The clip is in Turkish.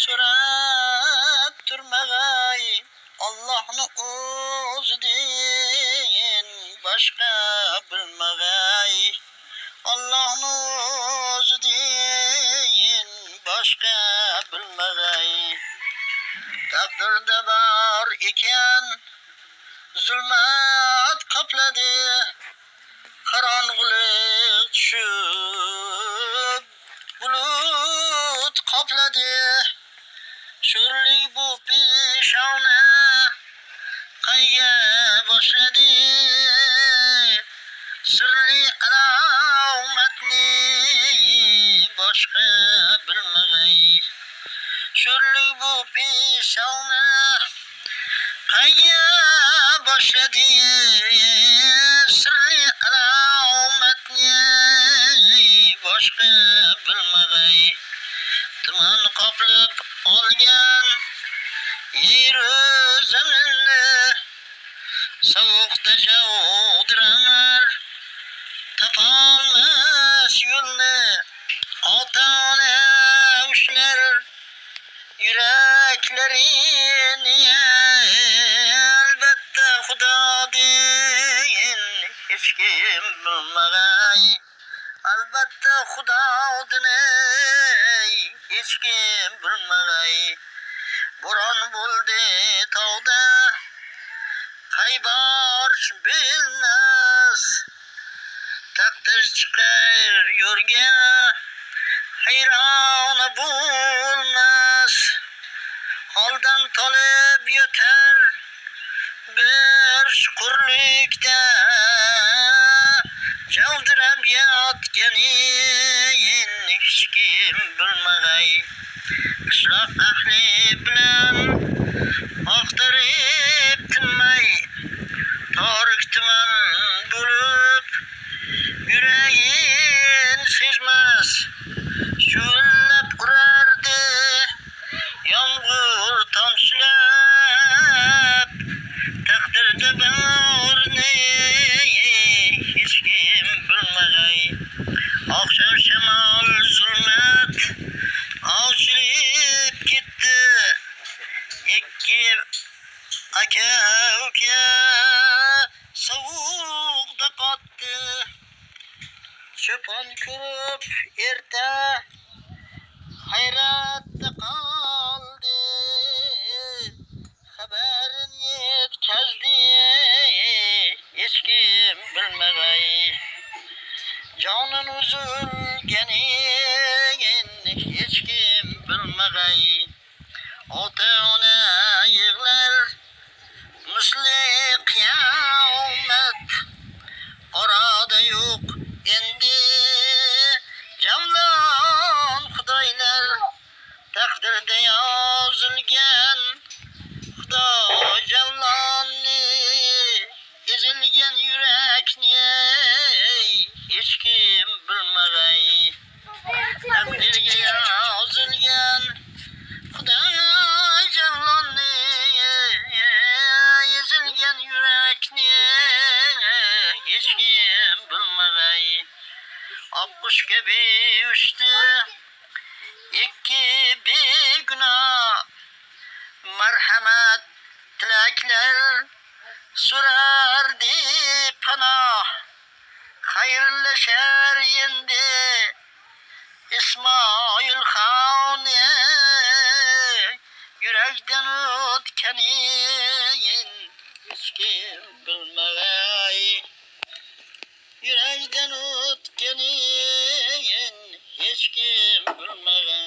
so'rab turmag'ay, Allohni o'zidan boshqa bilmag'ay, Allohni o'zidan boshqa bilmag'ay. Taqdirda bor ekan zulmat qopladi, qorong'ulik tushib bulut qopladi. Sho'rlik bu peshona qayga boshladi, sirli alomatni boshqa bilmag'ay. Sho'rlik bu peshona qayga boshladi, sirli alomatni boshqa bilmag'ay. Tuman qoplab olgan yeru zaminni, sovuqda javdirar topolmas yo'lni. Ota-ona ushlar yuraklarini, albatta Xudodan hech kim bilmag'ay, albatta Xudodan hech kim bilmag'ay. Bo'ron bo'ldi tog'da qayborch bilmas, taqdir chiqar yo'rga hayron bo'lmas. Holdan tolib yotar bir chuqurlikda, javdirab yotganin hech kim bilmag'ay. Qishloq ahli bilan oqtirib tinmay, torik tuman bo'lib yuragin sezmas. Sho'llab urardi yomg'ir tomchilab, taqdirda borni hech kim bilmag'ay. Oqshom shamol zulmat ochilib ketdi, ikki aka uka sovuqda qotdi. Cho'pon ko'rib erta hayratda qoldi, xabarin yetkazdi hech kim bilmag'ay. Jonin uzilganin hech kim bilmag'ay. Ota-ona yig'lar misli qiyomat, orada yo'q endi javlon xudoylar. Taqdirda yozilgan Xudo javlonni, ezilgan yurakni hech kim bilmag'ay. Taqdirga yozilgan Xudo javlonni, ezilgan yurakni hech kim bilmag'ay. Oqqush kabi uchdi ikki begunoh, marhamat tilaklar so'rardi panoh. Xayrlashar endi Ismoil xon, yurakdan o'tganin hech kim bilmag'ay, yurakdan o'tganin hech kim bilmag'ay.